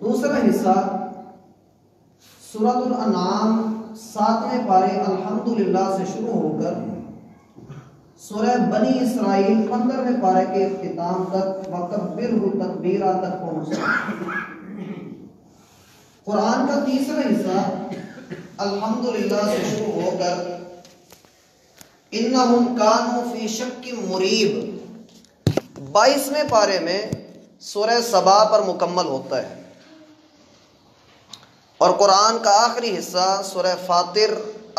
دوسرا حصہ سورۃ الانعام 7ویں پارے الحمدللہ سے شروع ہو کر سورہ بنی اسرائیل 15ویں پارے کے اختتام تک وَكَبِّرْهُ تَكْبِيرًا تک پہنچا۔ قرآن کا تیسرا حصہ الحمدللہ سے شروع ہو کر اِنَّهُمْ كَانُوا فِي شَكٍّ مُرِيبٍ 22ویں پارے میں سورہ سبا پر مکمل ہوتا ہے، اور قرآن کا آخری حصہ سورہ فاطر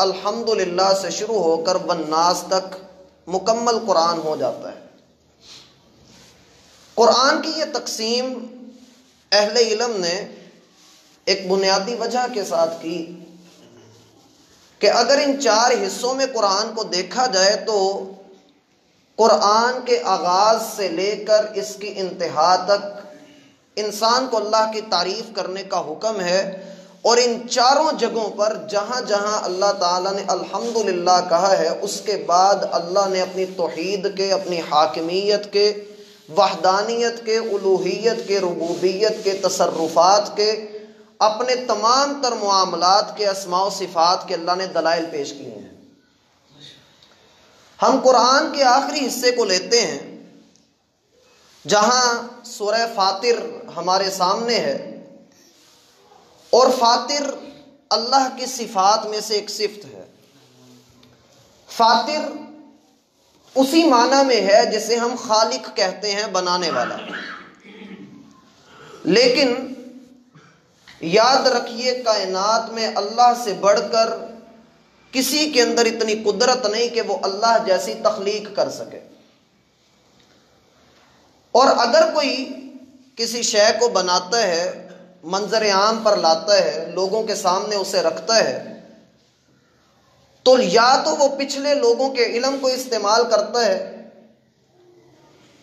الحمدللہ سے شروع ہو کر والناس تک مکمل قرآن ہو جاتا ہے۔ قرآن کی یہ تقسیم اہل علم نے ایک بنیادی وجہ کے ساتھ کی کہ اگر ان 4 حصوں میں قرآن کو دیکھا جائے تو قرآن کے آغاز سے لے کر اس کی انتہا تک انسان کو اللہ کی تعریف کرنے کا حکم ہے، اور ان 4 جگہوں پر جہاں جہاں اللہ تعالیٰ نے الحمدللہ کہا ہے اس کے بعد اللہ نے اپنی توحید کے، اپنی حاکمیت کے، وحدانیت کے، الوہیت کے، ربوبیت کے، تصرفات کے، اپنے تمام تر معاملات کے، اسماء و صفات کے اللہ نے دلائل پیش کیے ہیں۔ ہم قرآن کے آخری حصے کو لیتے ہیں جہاں سورہ فاطر ہمارے سامنے ہے، اور فاطر اللہ کی صفات میں سے ایک صفت ہے۔ فاطر اسی معنی میں ہے جسے ہم خالق کہتے ہیں، بنانے والا، لیکن یاد رکھیے کائنات میں اللہ سے بڑھ کر کسی کے اندر اتنی قدرت نہیں کہ وہ اللہ جیسی تخلیق کر سکے، اور اگر کوئی کسی شے کو بناتا ہے، منظر عام پر لاتا ہے، لوگوں کے سامنے اسے رکھتا ہے، تو یا تو وہ پچھلے لوگوں کے علم کو استعمال کرتا ہے،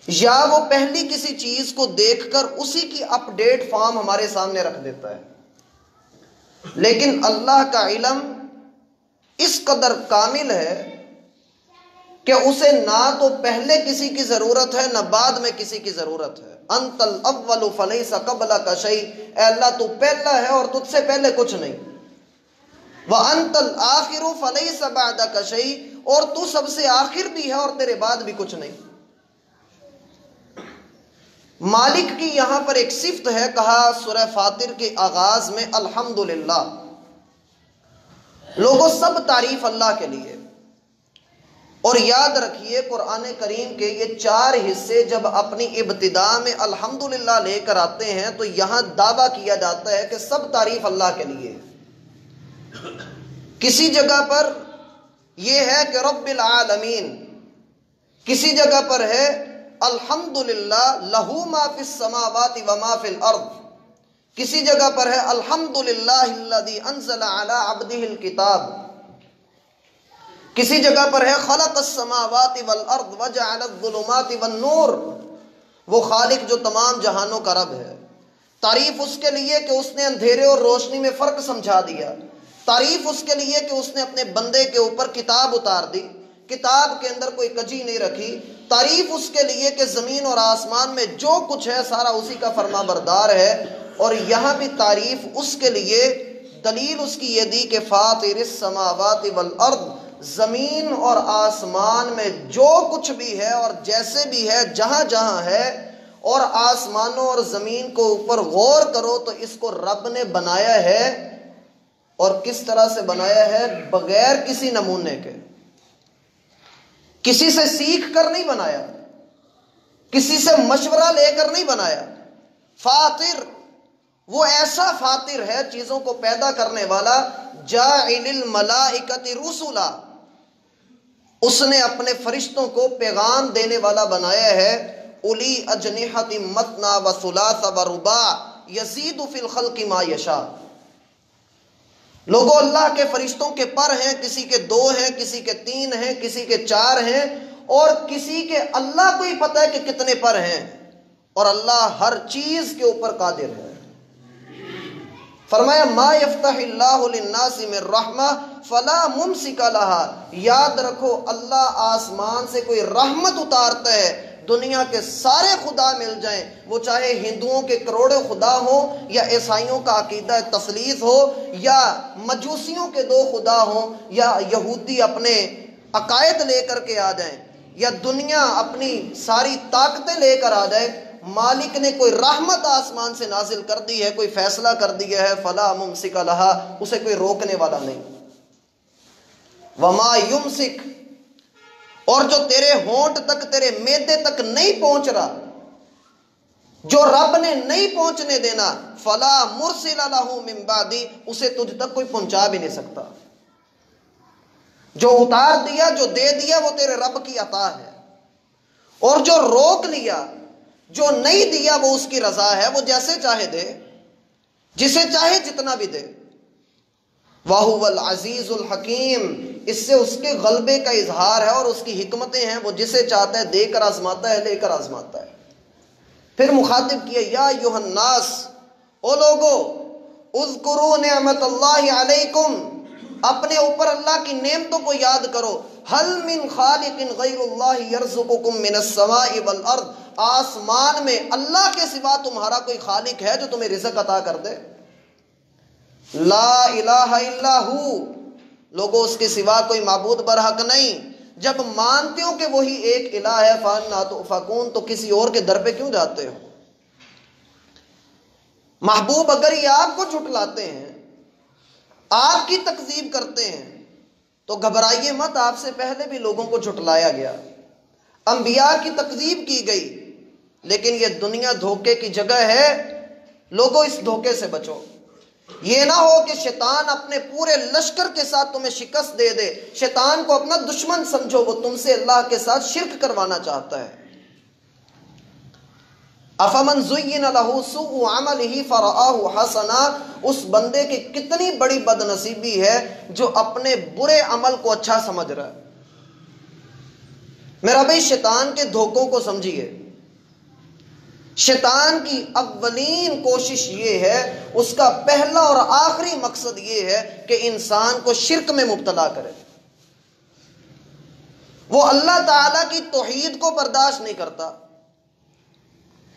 یا وہ پہلی کسی چیز کو دیکھ کر اسی کی اپ ڈیٹ فارم ہمارے سامنے رکھ دیتا ہے۔ لیکن اللہ کا علم اس قدر کامل ہے کہ اسے نہ تو پہلے کسی کی ضرورت ہے نہ بعد میں کسی کی ضرورت ہے۔ انت الاول فلیس قبلک شیء، اے اللہ تو پہلا ہے اور تجھ سے پہلے کچھ نہیں۔ وانت الآخر فلیس بعدک شیء، اور تو سب سے آخر بھی ہے اور تیرے بعد بھی کچھ نہیں۔ مالک کی یہاں پر ایک صفت ہے، کہا سورہ فاطر کے آغاز میں الحمدللہ، لوگوں سب تعریف اللہ کے لیے۔ اور یاد رکھیے قرآن کریم کے یہ 4 حصے جب اپنی ابتدا میں الحمدللہ لے کر آتے ہیں تو یہاں دعویٰ کیا جاتا ہے کہ سب تعریف اللہ کے لیے۔ کسی جگہ پر یہ ہے کہ رب العالمین، کسی جگہ پر ہے الحمدللہ لہو ما فی السماوات و ما فی الارض، کسی جگہ پر ہے الحمدللہ الذی انزل علی عبدہ الکتاب، کسی جگہ پر ہے خلق السماوات والارض وجعل الظلمات والنور، وہ خالق جو تمام جہانوں کا رب ہے۔ تعریف اس کے لیے کہ اس نے اندھیرے اور روشنی میں فرق سمجھا دیا، تعریف اس کے لیے کہ اس نے اپنے بندے کے اوپر کتاب اتار دی، کتاب کے اندر کوئی کجی نہیں رکھی، تعریف اس کے لیے کہ زمین اور آسمان میں جو کچھ ہے سارا اسی کا فرما بردار ہے، اور یہاں بھی تعریف اس کے لیے، دلیل اس کی یہ دی کہ فاطر السماوات والارض، زمین اور آسمان میں جو کچھ بھی ہے اور جیسے بھی ہے، جہاں جہاں ہے، اور آسمانوں اور زمین کو اوپر غور کرو تو اس کو رب نے بنایا ہے، اور کس طرح سے بنایا ہے؟ بغیر کسی نمونے کے، کسی سے سیکھ کر نہیں بنایا، کسی سے مشورہ لے کر نہیں بنایا۔ فاطر، وہ ایسا فاطر ہے چیزوں کو پیدا کرنے والا، جاعل الملائکۃ رسلا، اس نے اپنے فرشتوں کو پیغام دینے والا بنایا ہے۔ الی اجنحۃ مثنی و ثلاث و رباع یزید فی الخلق ما یشاء، لوگوں اللہ کے فرشتوں کے پر ہیں، کسی کے 2 ہیں، کسی کے 3 ہیں، کسی کے 4 ہیں، اور کسی کے اللہ کو ہی پتہ ہے کہ کتنے پر ہیں، اور اللہ ہر چیز کے اوپر قادر ہے۔ فرمایا ما یفتح اللہ للناس من رحمہ فلا ممسک لہا، یاد رکھو اللہ آسمان سے کوئی رحمت اتارتا ہے، دنیا کے سارے خدا مل جائیں، وہ چاہے ہندوؤں کے کروڑوں خدا ہوں، یا عیسائیوں کا عقیدہ تثلیث ہو، یا مجوسیوں کے 2 خدا ہوں، یا یہودی اپنے عقائد لے کر کے آ جائیں، یا دنیا اپنی ساری طاقتیں لے کر آ جائے، مالک نے کوئی رحمت آسمان سے نازل کر دی ہے، کوئی فیصلہ کر دیا ہے، فلا ممسک لہا، اسے کوئی روکنے والا نہیں۔ وما یمسک، اور جو تیرے ہونٹ تک، تیرے معدے تک نہیں پہنچ رہا، جو رب نے نہیں پہنچنے دینا، فلا مرسل لہ من بعدی، اسے تجھ تک کوئی پہنچا بھی نہیں سکتا۔ جو اتار دیا، جو دے دیا، وہ تیرے رب کی عطا ہے، اور جو روک لیا، جو نہیں دیا، وہ اس کی رضا ہے، وہ جیسے چاہے دے، جسے چاہے جتنا بھی دے۔ وَهُوَ الْعَزِيزُ الْحَكِيمُ، اس سے اس کے غلبے کا اظہار ہے اور اس کی حکمتیں ہیں، وہ جسے چاہتا ہے دے کر آزماتا ہے، لے کر آزماتا ہے۔ پھر مخاطب کیا، یا ایھا الناس، او لوگو، اذکروا نعمت اللہ علیکم، اپنے اوپر اللہ کی نعمتوں کو یاد کرو۔ هل من خالق غیر اللہ یرزقکم من السماء والارض، آسمان میں اللہ کے سوا تمہارا کوئی خالق ہے جو تمہیں رزق عطا کر دے؟ لا الہ الا ہو، لوگوں اس کے سوا کوئی معبود برحق نہیں۔ جب مانتے ہو کہ وہی ایک الہ ہے، فَأَنَّىٰ تُؤْفَكُونَ، تو کسی اور کے در پہ کیوں جاتے ہو؟ محبوب اگر یہ آپ کو جھٹلاتے ہیں، آپ کی تکذیب کرتے ہیں، تو گھبرائیے مت، آپ سے پہلے بھی لوگوں کو جھٹلایا گیا، انبیاء کی تکذیب کی گئی، لیکن یہ دنیا دھوکے کی جگہ ہے، لوگوں اس دھوکے سے بچو۔ یہ نہ ہو کہ شیطان اپنے پورے لشکر کے ساتھ تمہیں شکست دے دے، شیطان کو اپنا دشمن سمجھو، وہ تم سے اللہ کے ساتھ شرک کروانا چاہتا ہے۔ افمن زین لہ سوء عملہ فرآہ حسنا، اس بندے کی کتنی بڑی بد نصیبی ہے جو اپنے برے عمل کو اچھا سمجھ رہا ہے۔ میرا بھائی، شیطان کے دھوکوں کو سمجھیے۔ شیطان کی اولین کوشش یہ ہے، اس کا پہلا اور آخری مقصد یہ ہے کہ انسان کو شرک میں مبتلا کرے۔ وہ اللہ تعالیٰ کی توحید کو برداشت نہیں کرتا،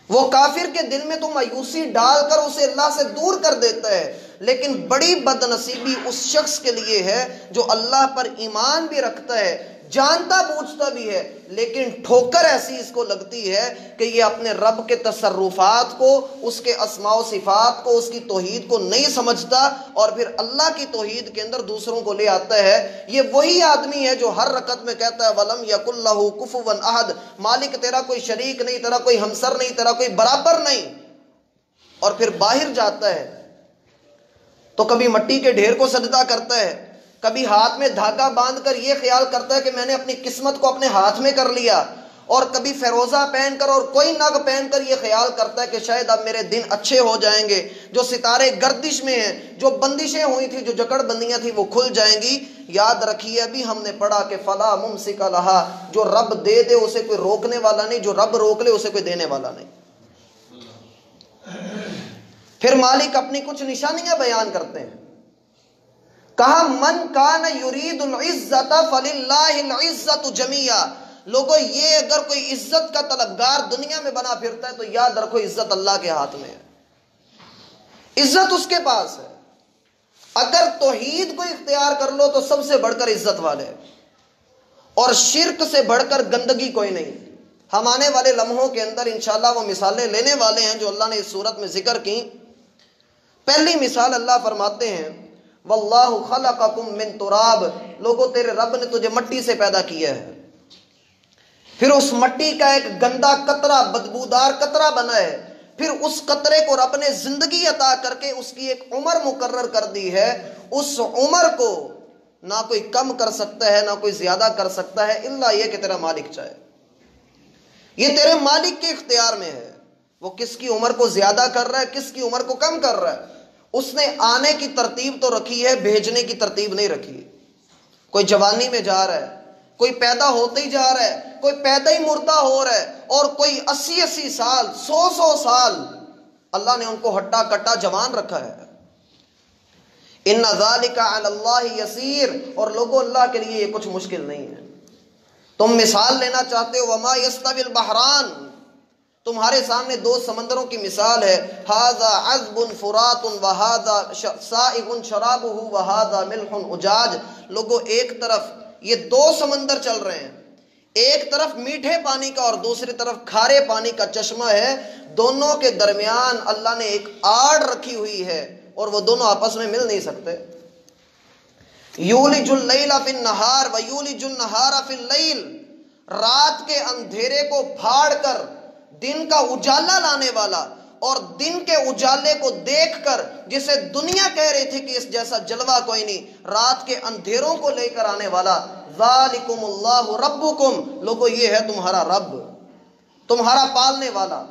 وہ کافر کے دل میں تو مایوسی ڈال کر اسے اللہ سے دور کر دیتا ہے، لیکن بڑی بد نصیبی اس شخص کے لیے ہے جو اللہ پر ایمان بھی رکھتا ہے، جانتا بوجھتا بھی ہے، لیکن ٹھوکر ایسی اس کو لگتی ہے کہ یہ اپنے رب کے تصرفات کو، اس کے اسماء و صفات کو، اس کی توحید کو نہیں سمجھتا، اور پھر اللہ کی توحید کے اندر دوسروں کو لے آتا ہے۔ یہ وہی آدمی ہے جو ہر رکعت میں کہتا ہے وَلَمْ يَكُنْ لَهُ كُفُوًا أَحَدٌ، مالک تیرا کوئی شریک نہیں، تیرا کوئی ہمسر نہیں، تیرا کوئی برابر نہیں، اور پھر باہر جاتا ہے تو کبھی مٹی کے ڈھیر کو سجدہ کرتا ہے، کبھی ہاتھ میں دھاگا باندھ کر یہ خیال کرتا ہے کہ میں نے اپنی قسمت کو اپنے ہاتھ میں کر لیا، اور کبھی فیروزہ پہن کر اور کوئی نگ پہن کر یہ خیال کرتا ہے کہ شاید اب میرے دن اچھے ہو جائیں گے، جو ستارے گردش میں ہیں، جو بندشیں ہوئی تھی، جو جکڑ بندیاں تھیں، وہ کھل جائیں گی۔ یاد رکھیے، ابھی ہم نے پڑھا کہ فلا ممسک لہا، جو رب دے دے اسے کوئی روکنے والا نہیں، جو رب روک لے اسے کوئی دینے والا نہیں۔ پھر مالک اپنی کچھ نشانیاں بیان کرتے ہیں، کہا من کان یرید العزت فللہ العزت جمیعا، لوگو یہ اگر کوئی عزت کا طلبگار دنیا میں بنا پھرتا ہے تو یاد رکھو عزت اللہ کے ہاتھ میں ہے، عزت اس کے پاس ہے۔ اگر توحید کو اختیار کر لو تو سب سے بڑھ کر عزت والے، اور شرک سے بڑھ کر گندگی کوئی نہیں۔ ہم آنے والے لمحوں کے اندر انشاءاللہ وہ مثالیں لینے والے ہیں جو اللہ نے اس صورت میں ذکر کی۔ پہلی مثال اللہ فرماتے ہیں واللہ خلقکم من تراب، لوگوں تیرے رب نے تجھے مٹی سے پیدا کیا ہے، پھر اس مٹی کا ایک گندا قطرہ، بدبودار قطرہ بنا ہے، پھر اس قطرے کو رب نے زندگی عطا کر کے اس کی ایک عمر مقرر کر دی ہے، اس عمر کو نہ کوئی کم کر سکتا ہے نہ کوئی زیادہ کر سکتا ہے الا یہ کہ تیرا مالک چاہے۔ یہ تیرے مالک کے اختیار میں ہے، وہ کس کی عمر کو زیادہ کر رہا ہے، کس کی عمر کو کم کر رہا ہے۔ اس نے آنے کی ترتیب تو رکھی ہے، بھیجنے کی ترتیب نہیں رکھی۔ کوئی جوانی میں جا رہا ہے، کوئی پیدا ہوتے ہی جا رہا ہے، کوئی پیدا ہی مردہ ہو رہا ہے، اور کوئی 80 سال 100 سال اللہ نے ان کو ہٹا کٹا جوان رکھا ہے۔ ان ذالک علی اللہ یسیر، اور لوگوں اللہ کے لیے یہ کچھ مشکل نہیں ہے۔ تم مثال لینا چاہتے ہو وما یستوی البحران، تمہارے سامنے دو سمندروں کی مثال ہے، ھذا عذب فرات وھذا سائغ شرابہ وھذا ملح اجاج۔ لوگوں ایک طرف یہ دو سمندر چل رہے ہیں، ایک طرف میٹھے پانی کا اور دوسری طرف کھارے پانی کا چشمہ ہے، دونوں کے درمیان اللہ نے ایک آڑ رکھی ہوئی ہے اور وہ دونوں آپس میں مل نہیں سکتے۔ یولج اللیل فی النہار ویولج النہار فی اللیل، رات کے اندھیرے کو پھاڑ کر دن کا اجالا لانے والا اور دن کے اجالے کو دیکھ کر جسے دنیا کہہ رہی تھی کہ اس جیسا جلوہ کوئی نہیں، رات کے اندھیروں کو لے کر آنے والا، ذالکم اللہ ربکم، لوگو یہ ہے تمہارا رب، تمہارا پالنے والا،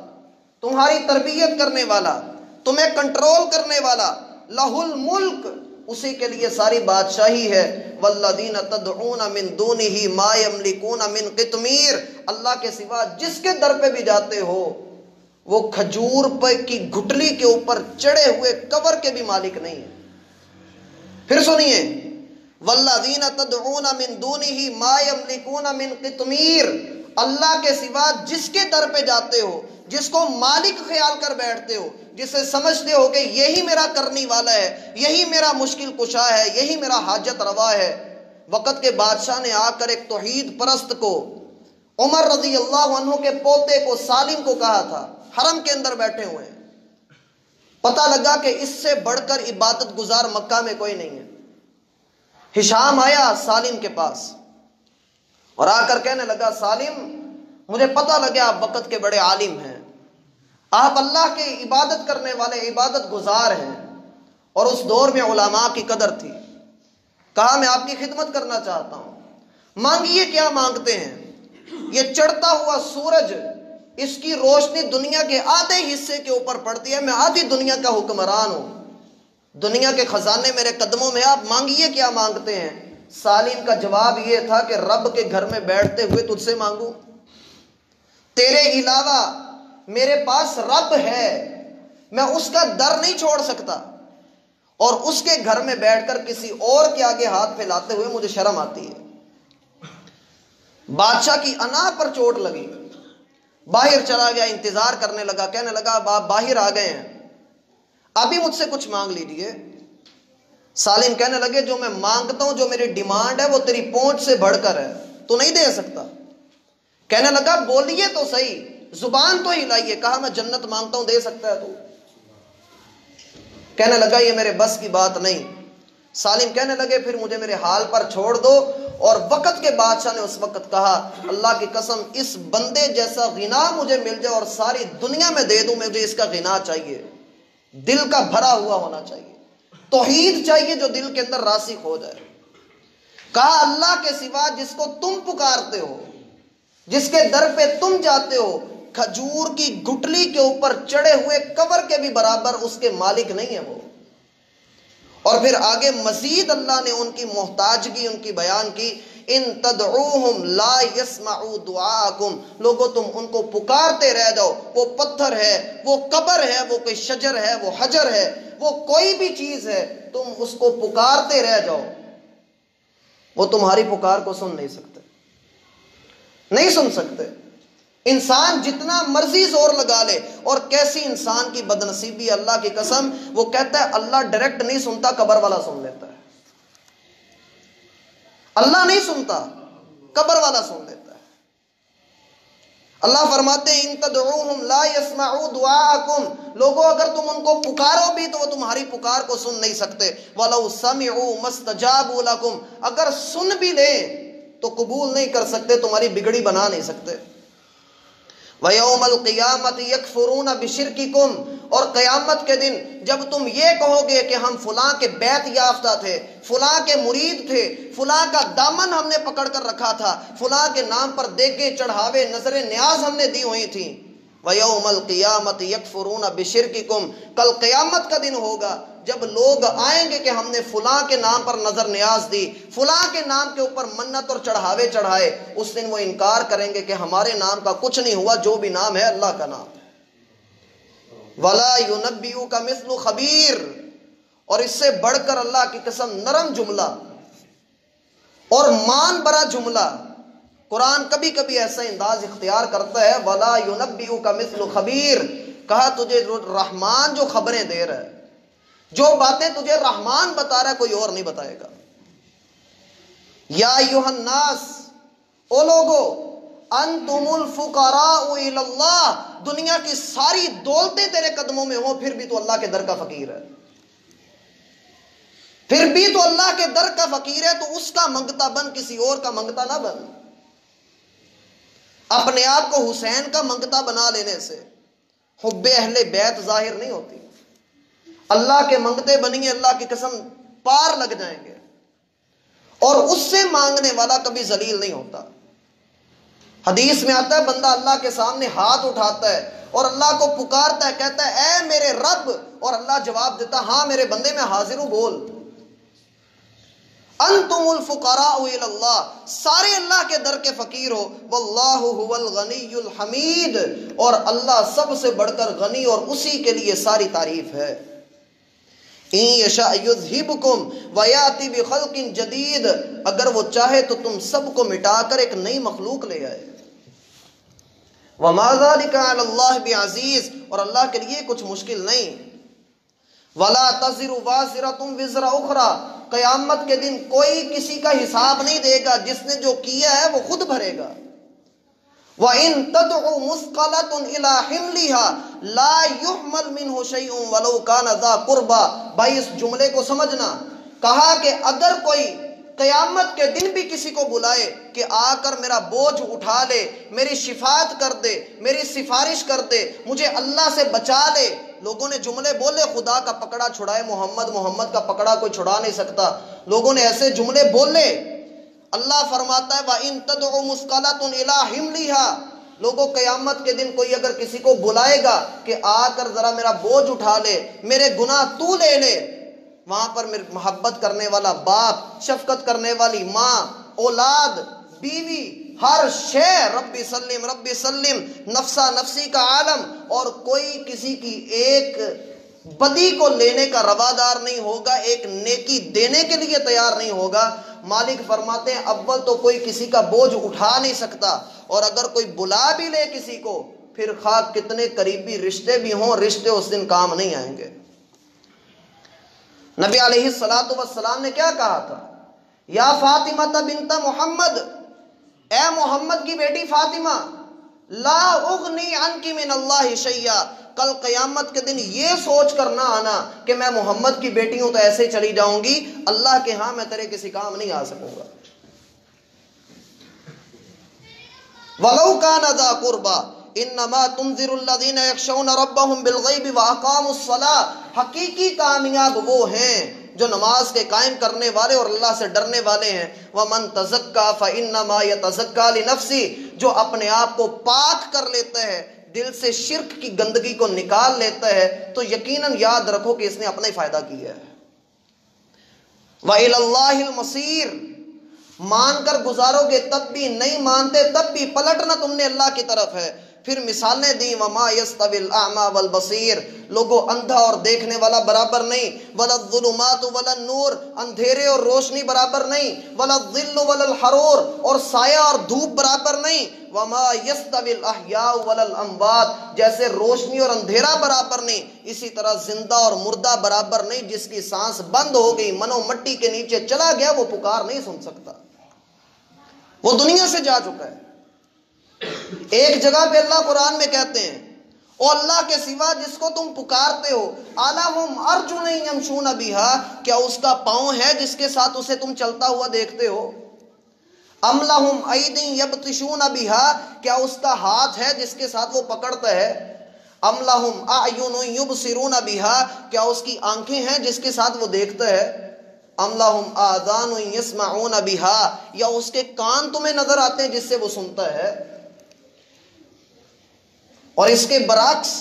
تمہاری تربیت کرنے والا، تمہیں کنٹرول کرنے والا، لہ الملک، اسی کے لیے ساری بادشاہی ہے، والذین تدعون من دونہ ما یملکون من قطمیر، اللہ کے سوا جس کے در پہ بھی جاتے ہو وہ کھجور کی گھٹلی کے اوپر چڑھے ہوئے کور کے بھی مالک نہیں ہے۔ پھر سنیے، والذین تدعون من دونہ ما یملکون من قطمیر، اللہ کے سوا جس کے در پہ جاتے ہو، جس کو مالک خیال کر بیٹھتے ہو، جسے سمجھتے ہو کہ یہی میرا کرنی والا ہے، یہی میرا مشکل کشا ہے، یہی میرا حاجت روا ہے۔ وقت کے بادشاہ نے آ کر ایک توحید پرست کو، عمر رضی اللہ عنہ کے پوتے کو، سالم کو کہا تھا، حرم کے اندر بیٹھے ہوئے ہیں، پتہ لگا کہ اس سے بڑھ کر عبادت گزار مکہ میں کوئی نہیں ہے۔ ہشام آیا سالم کے پاس اور آ کر کہنے لگا، سالم مجھے پتہ لگا آپ وقت کے بڑے عالم ہیں، آپ اللہ کے عبادت کرنے والے عبادت گزار ہیں، اور اس دور میں علماء کی قدر تھی۔ کہا میں آپ کی خدمت کرنا چاہتا ہوں، مانگیے کیا مانگتے ہیں؟ یہ چڑھتا ہوا سورج، اس کی روشنی دنیا کے آدھے حصے کے اوپر پڑتی ہے، میں آدھی دنیا کا حکمران ہوں، دنیا کے خزانے میرے قدموں میں، آپ مانگیے کیا مانگتے ہیں؟ سالم کا جواب یہ تھا کہ رب کے گھر میں بیٹھتے ہوئے تجھ سے مانگوں؟ تیرے علاوہ میرے پاس رب ہے، میں اس کا در نہیں چھوڑ سکتا، اور اس کے گھر میں بیٹھ کر کسی اور کے آگے ہاتھ پھیلاتے ہوئے مجھے شرم آتی ہے۔ بادشاہ کی انا پر چوٹ لگی، باہر چلا گیا، انتظار کرنے لگا، کہنے لگا اب آپ باہر آ گئے ہیں، ابھی مجھ سے کچھ مانگ لیجیے۔ سالم کہنے لگے جو میں مانگتا ہوں، جو میری ڈیمانڈ ہے وہ تیری پہنچ سے بڑھ کر ہے، تو نہیں دے سکتا۔ کہنے لگا بولیے تو صحیح، زبان تو ہلائیے۔ کہا میں جنت مانگتا ہوں، دے سکتا ہے تو؟ کہنے لگا یہ میرے بس کی بات نہیں۔ سالم کہنے لگے پھر مجھے میرے حال پر چھوڑ دو، اور وقت کے بادشاہ نے اس وقت کہا اللہ کی قسم اس بندے جیسا غنا مجھے مل جائے اور ساری دنیا میں دے دوں، مجھے اس کا غنا چاہیے، دل کا بھرا ہوا ہونا چاہیے، توحید چاہیے جو دل کے اندر راسخ ہو جائے۔ کہا اللہ کے سوا جس کو تم پکارتے ہو، جس کے در پہ تم جاتے ہو، کھجور کی گٹلی کے اوپر چڑھے ہوئے کور کے بھی برابر اس کے مالک نہیں ہے وہ۔ اور پھر آگے مزید اللہ نے ان کی محتاجگی ان کی بیان کی، ان تدعوہم لا یسمعوا دعاءکم، لوگو تم ان کو پکارتے رہ جاؤ، وہ پتھر ہے، وہ قبر ہے، وہ کوئی شجر ہے، وہ حجر ہے، وہ کوئی بھی چیز ہے، تم اس کو پکارتے رہ جاؤ، وہ تمہاری پکار کو سن نہیں سکتے، نہیں سن سکتے۔ انسان جتنا مرضی زور لگا لے، اور کیسی انسان کی بدنصیبی، اللہ کی قسم، وہ کہتا ہے اللہ ڈائریکٹ نہیں سنتا، قبر والا سن لیتا ہے۔ اللہ نہیں سنتا، قبر والا سن لیتا ہے۔ اللہ فرماتے ہیں ان تدعوہم لا یسمعوا دعاءکم، لوگوں اگر تم ان کو پکارو بھی تو وہ تمہاری پکار کو سن نہیں سکتے۔ وَلَوْ سَمِعُوا مَا اسْتَجَابُوا لَكُمْ، اگر سن بھی لیں تو قبول نہیں کر سکتے، تمہاری بگڑی بنا نہیں سکتے۔ وَيَوْمَ الْقِيَامَةِ يَكْفُرُونَ بِشِرْكِكُمْ، اور قیامت کے دن جب تم یہ کہو گے کہ ہم فلاں کے بیعت یافتہ تھے، فلاں کے مرید تھے، فلاں کا دامن ہم نے پکڑ کر رکھا تھا، فلاں کے نام پر دیگے چڑھاوے نظر نیاز ہم نے دی ہوئی تھیں، وَيَوْمَ الْقِيَامَةِ يَكْفُرُونَ بِشِرْكِكُمْ، کل قیامت کا دن ہوگا جب لوگ آئیں گے کہ ہم نے فلاں کے نام پر نظر نیاز دی، فلاں کے نام کے اوپر منت اور چڑھاوے چڑھائے، اس دن وہ انکار کریں گے کہ ہمارے نام کا کچھ نہیں ہوا، جو بھی نام ہے اللہ کا نام۔ وَلَا يُنَبِّئُكَ مِثْلُ خَبِيرٍ، اور اس سے بڑھ کر اللہ کی قسم نرم جملہ اور مان برا جملہ قرآن کبھی کبھی ایسا انداز اختیار کرتا ہے وَلَا يُنَبِّئُكَ مِثْلُ خَبِيرٌ، کہا تجھے رحمان جو خبریں دے رہا ہے، جو باتیں تجھے رحمان بتا رہا ہے کوئی اور نہیں بتائے گا۔ یا ایھا الناس، او لوگو، انتم الفقراء الی اللہ، دنیا کی ساری دولتیں تیرے قدموں میں ہوں پھر بھی تو اللہ کے در کا فقیر ہے، پھر بھی تو اللہ کے در کا فقیر ہے، تو اس کا منگتا بن، کسی اور کا منگتا نہ بن۔ اپنے آپ کو حسین کا منگتا بنا لینے سے حب اہل بیت ظاہر نہیں ہوتی۔ اللہ کے منگتے بنیے، اللہ کی قسم پار لگ جائیں گے، اور اس سے مانگنے والا کبھی ذلیل نہیں ہوتا۔ حدیث میں آتا ہے بندہ اللہ کے سامنے ہاتھ اٹھاتا ہے اور اللہ کو پکارتا ہے، کہتا ہے اے میرے رب، اور اللہ جواب دیتا ہاں میرے بندے میں حاضر ہوں، بول۔ انتم الفقراء الی اللہ، سارے اللہ کے در کے فقیر ہو، واللہ هو الغنی الحمید، اور اللہ سب سے بڑھ کر غنی اور اسی کے لیے ساری تعریف ہے۔ ان یشاء یذہبکم ویاتی بخلق جدید، اگر وہ چاہے تو تم سب کو مٹا کر ایک نئی مخلوق لے آئے۔ وما ذلک علی اللہ بعزیز، اور اللہ کے لیے کچھ مشکل نہیں۔ ولا تزر وازرۃ وزر اخری، قیامت کے دن کوئی کسی کا حساب نہیں دے گا، جس نے جو کیا ہے وہ خود بھرے گا۔ وَإِن تَدْعُ مُثْقَلَةٌ إِلَىٰ حِمْلِهَا لَا يُحْمَلْ مِنْهُ شَيْءٌ وَلَوْ كَانَ ذَا قُرْبَىٰ۔ بھائی اس جملے کو سمجھنا، کہا کہ اگر کوئی قیامت کے دن بھی کسی کو بلائے کہ آ کر میرا بوجھ اٹھا لے، میری شفاعت کر دے، میری سفارش کر دے، مجھے اللہ سے بچا لے، لوگوں نے جملے بولے خدا کا پکڑا چھڑائے محمد، محمد کا پکڑا کوئی چھڑا نہیں سکتا، لوگوں نے ایسے جملے بولے۔ اللہ فرماتا ہے وَإِن تَدْعُ مُثْقَلَةٌ إِلَىٰ حِمْلِهَا، لوگوں قیامت کے دن کوئی اگر کسی کو بلائے گا کہ آ کر ذرا میرا بوجھ اٹھا لے، میرے گناہ تو لے لے، وہاں پر میری محبت کرنے والا باپ، شفقت کرنے والی ماں، اولاد، بیوی، ہر شے، ربی سلم ربی سلم، نفسا نفسی کا عالم، اور کوئی کسی کی ایک بدی کو لینے کا روادار نہیں ہوگا، ایک نیکی دینے کے لیے تیار نہیں ہوگا۔ مالک فرماتے ہیں اول تو کوئی کسی کا بوجھ اٹھا نہیں سکتا، اور اگر کوئی بلا بھی لے کسی کو، پھر خواہ کتنے قریبی رشتے بھی ہوں، رشتے اس دن کام نہیں آئیں گے۔ نبی علیہ السلام نے کیا کہا تھا؟ یا فاطمہ بنت محمد، اے محمد کی بیٹی فاطمہ، لا اغنی عنک من اللہ شیئا، کل قیامت کے دن یہ سوچ کر نہ آنا کہ میں محمد کی بیٹی ہوں تو ایسے ہی چلی جاؤں گی، اللہ کے ہاں میں تیرے کسی کام نہیں آ سکوں گا۔ وَلَوْ كَانَ ذَا قُرْبَىٰ إِنَّمَا تُنذِرُ الَّذِينَ يَخْشَوْنَ رَبَّهُمْ بِالْغَيْبِ وَأَقَامُوا الصَّلَاةَ، حقیقی کامیاب وہ ہیں جو نماز کے قائم کرنے والے اور اللہ سے ڈرنے والے ہیں۔ وَمَن تَزَكَّىٰ فَإِنَّمَا يَتَزَكَّىٰ لِنَفْسِهِ، جو اپنے آپ کو پاک کر لیتا ہے، دل سے شرک کی گندگی کو نکال لیتا ہے، تو یقیناً یاد رکھو کہ اس نے اپنا ہی فائدہ کیا ہے۔ وَإِلَى اللَّهِ الْمَصِيرُ، مان کر گزارو گے تب بھی، نہیں مانتے تب بھی پلٹنا تم نے اللہ کی طرف ہے۔ پھر مثالیں دیں وَمَا يَسْتَوِي الْأَعْمَى وَالْبَصِيرُ، لوگوں اندھا اور دیکھنے والا برابر نہیں، وَلَا الظُّلُمَاتُ وَلَا النُّورُ، اندھیرے اور روشنی برابر نہیں، وَلَا الظِّلُّ وَلَا الْحَرُورُ، اور سایہ اور دھوپ برابر نہیں، وَمَا يَسْتَوِي الْأَحْيَاءُ وَلَا الْأَمْوَاتُ، جیسے روشنی اور اندھیرا برابر نہیں، اسی طرح زندہ اور مردہ برابر نہیں، جس کی سانس بند ہو گئی، منو مٹی کے نیچے چلا گیا، وہ پکار نہیں سن سکتا، وہ دنیا سے جا چکا ہے۔ ایک جگہ پہ اللہ قرآن میں کہتے ہیں او اللہ کے سوا جس کو تم پکارتے ہو، الہم ارجل یمشون بہا، کیا اس کا پاؤں ہے جس کے ساتھ اسے تم چلتا ہوا دیکھتے ہو؟ ام لہم ایدی یبطشون بہا، کیا اس کا ہاتھ ہے جس کے ساتھ وہ پکڑتا ہے؟ ام لہم اعین یبصرون بہا، کیا اس کی آنکھیں ہیں جس کے ساتھ وہ دیکھتا ہے؟ ام لہم آذان یسمعون بہا، یا اس کے کان تمہیں نظر آتے ہیں جس سے وہ سنتا ہے؟ اور اس کے برعکس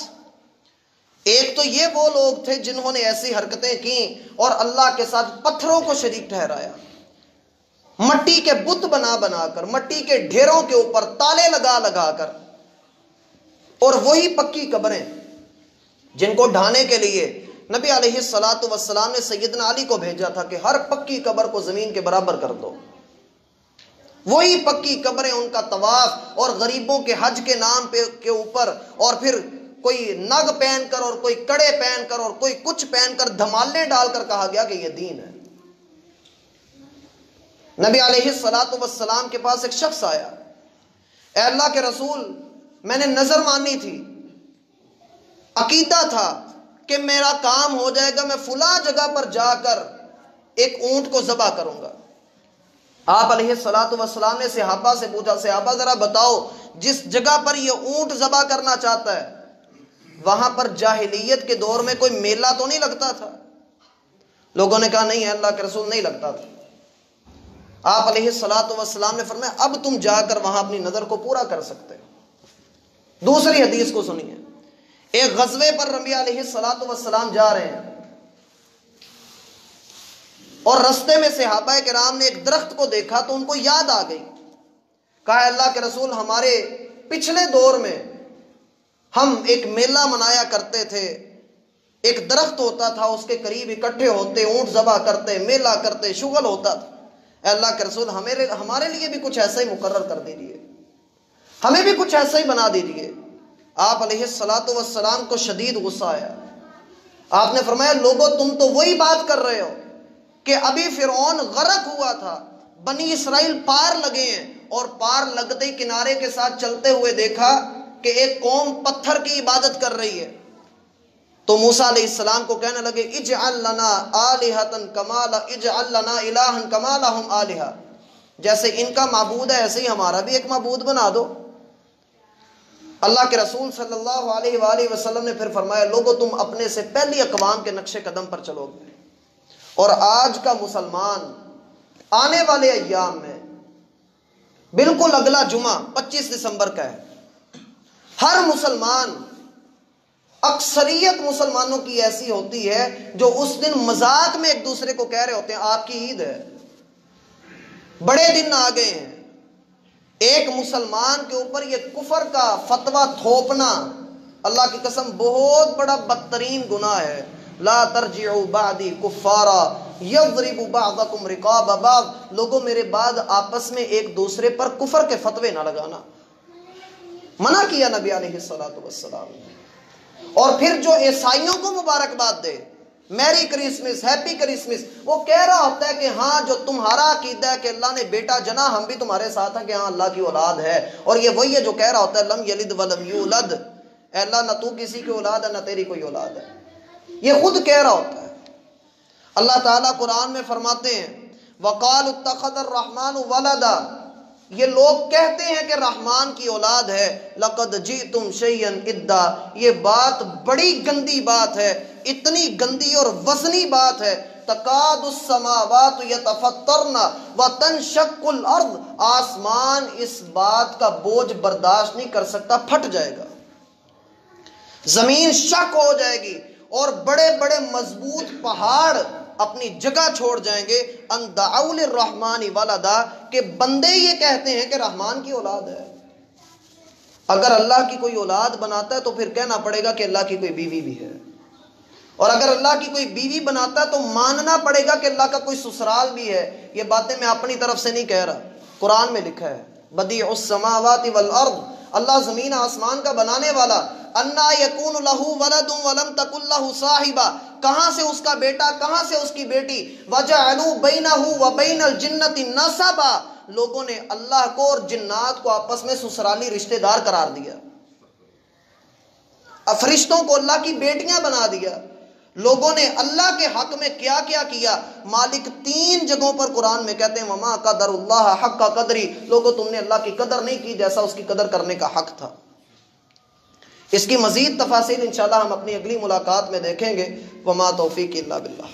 ایک تو یہ وہ لوگ تھے جنہوں نے ایسی حرکتیں کی اور اللہ کے ساتھ پتھروں کو شریک ٹھہرایا، مٹی کے بت بنا بنا کر، مٹی کے ڈھیروں کے اوپر تالے لگا لگا کر، اور وہی پکی قبریں جن کو ڈھانے کے لیے نبی علیہ السلام نے سیدنا علی کو بھیجا تھا کہ ہر پکی قبر کو زمین کے برابر کر دو، وہی پکی قبریں، ان کا طواف، اور غریبوں کے حج کے نام کے اوپر، اور پھر کوئی نگ پہن کر اور کوئی کڑے پہن کر اور کوئی کچھ پہن کر دھمالے ڈال کر کہا گیا کہ یہ دین ہے۔ نبی علیہ الصلوۃ والسلام کے پاس ایک شخص آیا، اے اللہ کے رسول، میں نے نظر مانی تھی، عقیدہ تھا کہ میرا کام ہو جائے گا، میں فلاں جگہ پر جا کر ایک اونٹ کو ذبح کروں گا۔ آپ علیہ الصلوۃ والسلام نے صحابہ سے پوچھا، صحابہ ذرا بتاؤ جس جگہ پر یہ اونٹ ذبح کرنا چاہتا ہے وہاں پر جاہلیت کے دور میں کوئی میلہ تو نہیں لگتا تھا؟ لوگوں نے کہا نہیں ہے اللہ کے رسول، نہیں لگتا تھا۔ آپ علیہ الصلوۃ والسلام نے فرمایا اب تم جا کر وہاں اپنی نظر کو پورا کر سکتے ہو۔ دوسری حدیث کو سنیے، ایک غزوے پر نبی علیہ الصلوۃ والسلام جا رہے ہیں اور رستے میں صحابہ کرام نے ایک درخت کو دیکھا تو ان کو یاد آ گئی، کہا اللہ کے رسول ہمارے پچھلے دور میں ہم ایک میلہ منایا کرتے تھے، ایک درخت ہوتا تھا، اس کے قریب اکٹھے ہوتے، اونٹ ذبح کرتے، میلہ کرتے، شغل ہوتا تھا۔ اے اللہ کے رسول ہمارے لیے بھی کچھ ایسا ہی مقرر کر دیجیے، ہمیں بھی کچھ ایسا ہی بنا دیجیے۔ آپ علیہ الصلوۃ والسلام کو شدید غصہ آیا، آپ نے فرمایا لوگوں تم تو وہی بات کر رہے ہو کہ ابھی فرعون غرق ہوا تھا، بنی اسرائیل پار لگے ہیں، اور پار لگتے ہی کنارے کے ساتھ چلتے ہوئے دیکھا کہ ایک قوم پتھر کی عبادت کر رہی ہے، تو موسیٰ علیہ السلام کو کہنے لگے اجعل لنا آلہۃ کما اجعل لنا الہا کما لہم آلہہ، جیسے ان کا معبود ہے ایسے ہی ہمارا بھی ایک معبود بنا دو۔ اللہ کے رسول صلی اللہ علیہ وآلہ وسلم نے پھر فرمایا لوگوں تم اپنے سے پہلی اقوام کے نقش قدم پر چلو گے، اور آج کا مسلمان آنے والے ایام میں بالکل اگلا جمعہ 25 دسمبر کا ہے، ہر مسلمان، اکثریت مسلمانوں کی ایسی ہوتی ہے جو اس دن مذاق میں ایک دوسرے کو کہہ رہے ہوتے ہیں آپ کی عید ہے، بڑے دن آ گئے ہیں۔ ایک مسلمان کے اوپر یہ کفر کا فتویٰ تھوپنا اللہ کی قسم بہت بڑا بدترین گناہ ہے۔ لا ترجعوا بعدی کفارا یضرب بعضکم رقاب بعض، لوگوں میرے بعد آپس میں ایک دوسرے پر کفر کے فتوے نہ لگانا، منع کیا نبی علیہ الصلوۃ والسلام نے۔ اور پھر جو عیسائیوں کو مبارکباد دے، میری کرسمس، ہیپی کرسمس، وہ کہہ رہا ہوتا ہے کہ ہاں جو تمہارا عقیدہ ہے کہ اللہ نے بیٹا جنا، ہم بھی تمہارے ساتھ ہیں کہ ہاں اللہ کی اولاد ہے، اور یہ وہی ہے جو کہہ رہا ہوتا ہے لم یلد ولم یولد، اے اللہ نہ تو کسی کی اولاد ہے نہ تیری کوئی اولاد ہے، یہ خود کہہ رہا ہوتا ہے۔ اللہ تعالیٰ قرآن میں فرماتے ہیں وَقَالُوا اتَّخَذَ الرَّحْمَنُ وَلَدًا، یہ لوگ کہتے ہیں کہ رحمان کی اولاد ہے، لَقَدْ جِئْتُمْ شَيْئًا إِدًّا، یہ بات بڑی گندی بات ہے، اتنی گندی اور وزنی بات ہے، تَكَادُ السَّمَاوَاتُ يَتَفَطَّرْنَ وَتَنشَقُّ الْأَرْضُ، آسمان اس بات کا بوجھ برداشت نہیں کر سکتا، پھٹ جائے گا، زمین شک ہو جائے گی، اور بڑے بڑے مضبوط پہاڑ اپنی جگہ چھوڑ جائیں گے، ان دعوا للرحمن ولدا، کہ بندے یہ کہتے ہیں کہ رحمان کی اولاد ہے۔ اگر اللہ کی کوئی اولاد بناتا ہے تو پھر کہنا پڑے گا کہ اللہ کی کوئی بیوی بھی ہے، اور اگر اللہ کی کوئی بیوی بناتا ہے تو ماننا پڑے گا کہ اللہ کا کوئی سسرال بھی ہے۔ یہ باتیں میں اپنی طرف سے نہیں کہہ رہا، قرآن میں لکھا ہے بدیع السماوات والارض، اللہ زمین آسمان کا بنانے والا، انا یکون لہ ولد ولم تکن لہ صاحبہ، کہاں سے اس کا بیٹا کہاں سے اس کی بیٹی، وجعلوا بینہ وبین الجنۃ نسبا، لوگوں نے اللہ کو اور جنات کو آپس میں سسرالی رشتہ دار قرار دیا، فرشتوں کو اللہ کی بیٹیاں بنا دیا۔ لوگوں نے اللہ کے حق میں کیا کیا کیا، مالک 3 جگہوں پر قرآن میں کہتے ہیں وما قدر اللہ حق قدری، لوگوں تم نے اللہ کی قدر نہیں کی جیسا اس کی قدر کرنے کا حق تھا۔ اس کی مزید تفاصیل انشاءاللہ ہم اپنی اگلی ملاقات میں دیکھیں گے۔ وما توفیق الا باللہ۔